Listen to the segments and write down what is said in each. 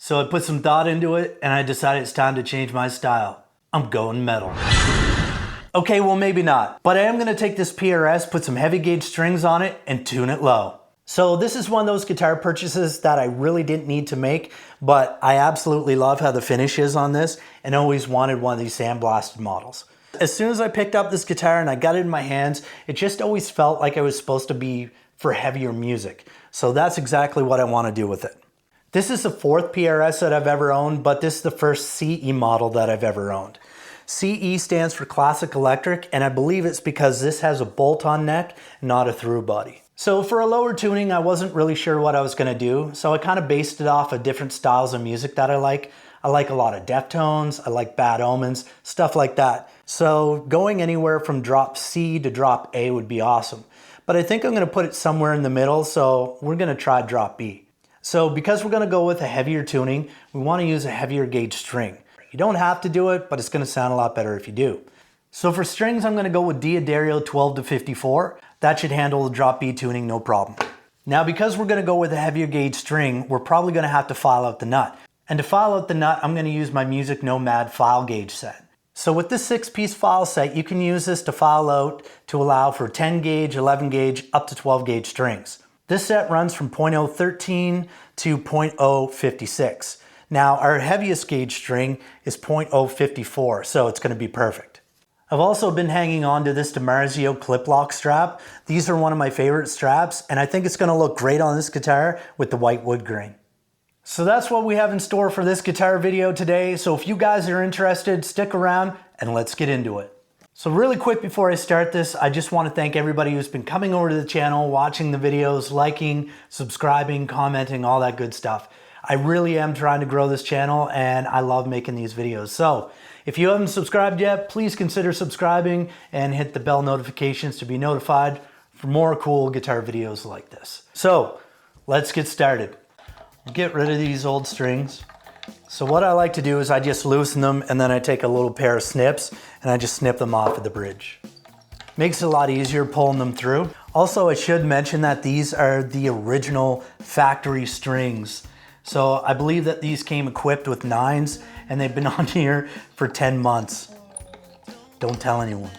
So I put some thought into it and I decided it's time to change my style. I'm going metal. Okay, well maybe not, but I am gonna take this PRS, put some heavy gauge strings on it and tune it low. So this is one of those guitar purchases that I really didn't need to make, but I absolutely love how the finish is on this and always wanted one of these Sandblasted models. As soon as I picked up this guitar and I got it in my hands, it just always felt like it was supposed to be for heavier music. So that's exactly what I want to do with it. This is the fourth PRS that I've ever owned, but this is the first CE model that I've ever owned. CE stands for Classic Electric, and I believe it's because this has a bolt-on neck, not a through body. So for a lower tuning, I wasn't really sure what I was going to do, so I kind of based it off of different styles of music that I like. I like a lot of Deftones, I like Bad Omens, stuff like that. So going anywhere from drop C to drop A would be awesome. But I think I'm going to put it somewhere in the middle, so we're going to try drop B. So because we're going to go with a heavier tuning, we want to use a heavier gauge string. You don't have to do it, but it's going to sound a lot better if you do. So for strings, I'm going to go with D'Addario 12 to 54. That should handle the drop B tuning no problem. Now because we're going to go with a heavier gauge string, we're probably going to have to file out the nut. And to file out the nut, I'm going to use my Music Nomad file gauge set. So with this 6-piece file set, you can use this to file out to allow for 10 gauge, 11 gauge, up to 12 gauge strings. This set runs from 0.013 to 0.056. Now our heaviest gauge string is 0.054, so it's going to be perfect. I've also been hanging on to this DiMarzio clip lock strap. These are one of my favorite straps, and I think it's going to look great on this guitar with the white wood grain. So that's what we have in store for this guitar video today. So if you guys are interested, stick around and let's get into it. So really quick before I start this, I just want to thank everybody who's been coming over to the channel, watching the videos, liking, subscribing, commenting, all that good stuff. I really am trying to grow this channel and I love making these videos. So if you haven't subscribed yet, please consider subscribing and hit the bell notifications to be notified for more cool guitar videos like this. So let's get started. Get rid of these old strings. So what I like to do is I just loosen them and then I take a little pair of snips and I just snip them off of the bridge. Makes it a lot easier pulling them through. Also, I should mention that these are the original factory strings. So I believe that these came equipped with 9s and they've been on here for 10 months. Don't tell anyone.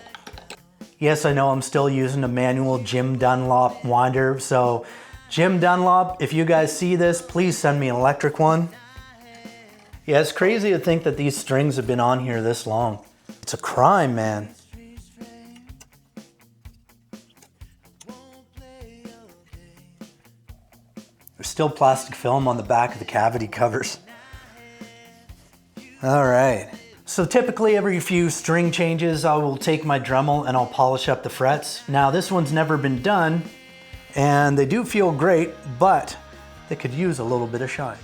Yes, I know I'm still using a manual Jim Dunlop winder. So Jim Dunlop, if you guys see this, please send me an electric one. Yeah, it's crazy to think that these strings have been on here this long. It's a crime, man. There's still plastic film on the back of the cavity covers. All right. So typically every few string changes, I will take my Dremel and I'll polish up the frets. Now this one's never been done and they do feel great, but they could use a little bit of shine.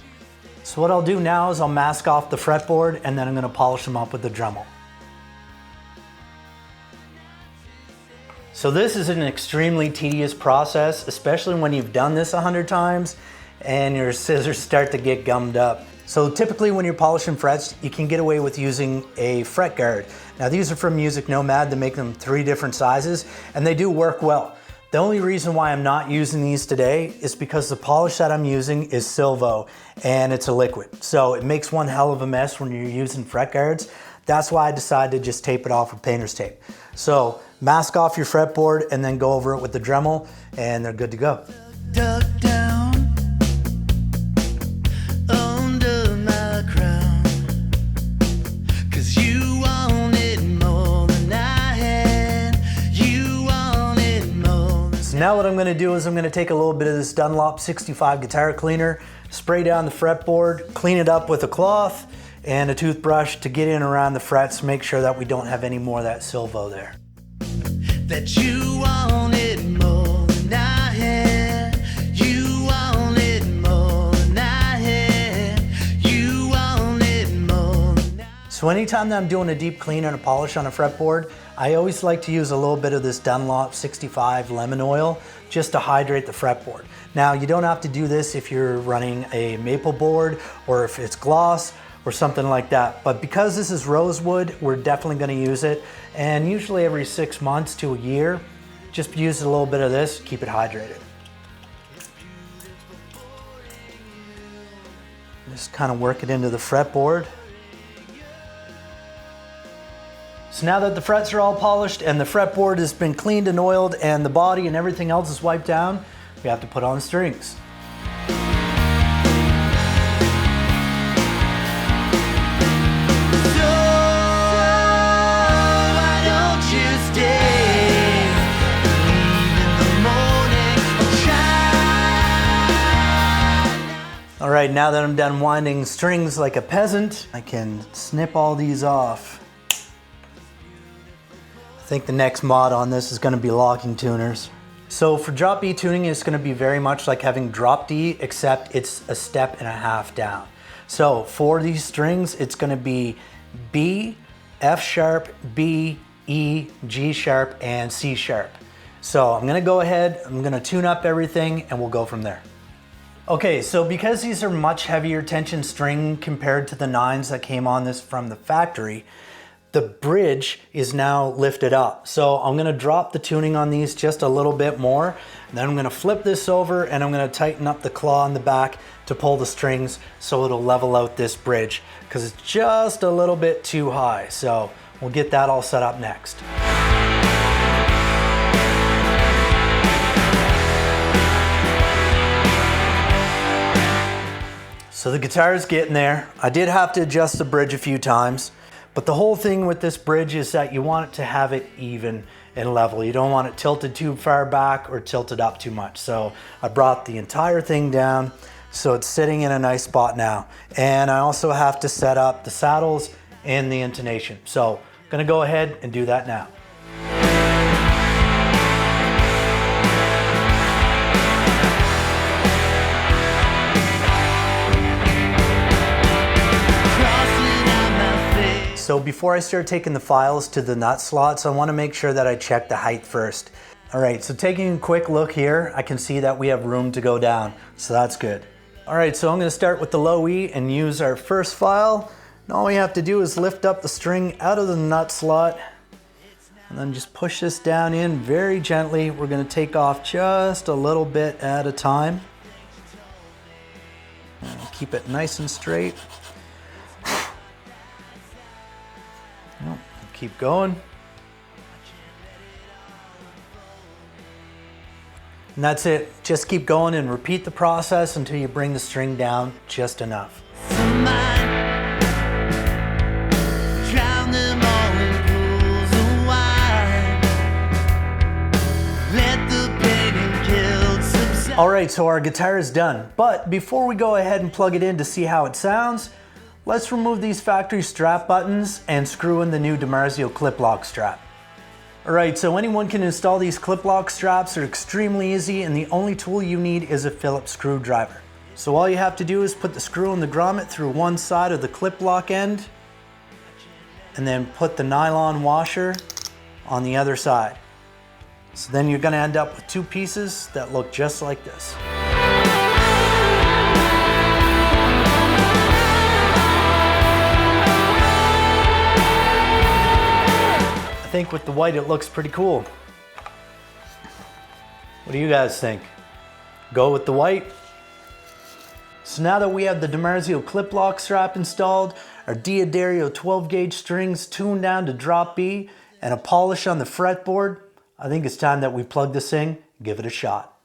So what I'll do now is I'll mask off the fretboard and then I'm going to polish them up with the Dremel. So this is an extremely tedious process, especially when you've done this 100 times and your scissors start to get gummed up. So typically when you're polishing frets, you can get away with using a fret guard. Now these are from Music Nomad. They make them 3 different sizes and they do work well. The only reason why I'm not using these today is because the polish that I'm using is Silvo and it's a liquid. So it makes one hell of a mess when you're using fret guards. That's why I decided to just tape it off with painter's tape. So mask off your fretboard and then go over it with the Dremel and they're good to go. Duck down under my crown, 'cause you wanted more than I had. You wanted more. So now what I'm going to do is I'm going to take a little bit of this Dunlop 65 guitar cleaner, spray down the fretboard, clean it up with a cloth and a toothbrush to get in around the frets, make sure that we don't have any more of that Silvo there. That you wanted more than I had. You wanted more than I had. You wanted more than I had. So anytime that I'm doing a deep clean and a polish on a fretboard, I always like to use a little bit of this Dunlop 65 lemon oil just to hydrate the fretboard. Now you don't have to do this if you're running a maple board or if it's gloss or something like that. But because this is rosewood, we're definitely gonna use it. And usually every 6 months to a year, just use a little bit of this, keep it hydrated. Just kind of work it into the fretboard. So now that the frets are all polished and the fretboard has been cleaned and oiled and the body and everything else is wiped down, we have to put on strings. All right, now that I'm done winding strings like a peasant, I can snip all these off. I think the next mod on this is going to be locking tuners. So for drop B tuning, it's going to be very much like having drop D, except it's a step and a half down. So for these strings, it's going to be B, F sharp, B, E, G sharp, and C sharp. So I'm going to go ahead, I'm going to tune up everything, and we'll go from there. Okay, so because these are much heavier tension string compared to the 9s that came on this from the factory, the bridge is now lifted up. So I'm gonna drop the tuning on these just a little bit more. Then I'm gonna flip this over and I'm gonna tighten up the claw on the back to pull the strings so it'll level out this bridge because it's just a little bit too high. So we'll get that all set up next. So the guitar is getting there. I did have to adjust the bridge a few times, but the whole thing with this bridge is that you want it to have it even and level. You don't want it tilted too far back or tilted up too much. So I brought the entire thing down so it's sitting in a nice spot now. And I also have to set up the saddles and the intonation. So I'm gonna go ahead and do that now. So before I start taking the files to the nut slots, I want to make sure that I check the height first. All right, so taking a quick look here, I can see that we have room to go down, so that's good. All right, so I'm going to start with the low E and use our first file. And all we have to do is lift up the string out of the nut slot and then just push this down in very gently. We're going to take off just a little bit at a time. And keep it nice and straight. Keep going. And that's it. Just keep going and repeat the process until you bring the string down just enough. All right, so our guitar is done. But before we go ahead and plug it in to see how it sounds, let's remove these factory strap buttons and screw in the new DiMarzio clip lock strap. All right, so anyone can install these clip lock straps. They're extremely easy and the only tool you need is a Phillips screwdriver. So all you have to do is put the screw in the grommet through one side of the clip lock end and then put the nylon washer on the other side. So then you're gonna end up with two pieces that look just like this. I think with the white it looks pretty cool. What do you guys think? Go with the white? So now that we have the DiMarzio clip lock strap installed, our D'Addario 12 gauge strings tuned down to drop B, and a polish on the fretboard, I think it's time that we plug this in and give it a shot.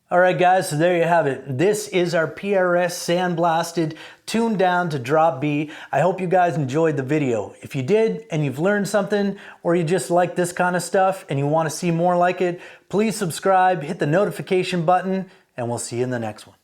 Alright guys, so there you have it. This is our PRS Sandblasted tuned down to drop B. I hope you guys enjoyed the video. If you did and you've learned something, or you just like this kind of stuff and you want to see more like it, please subscribe, hit the notification button, and we'll see you in the next one.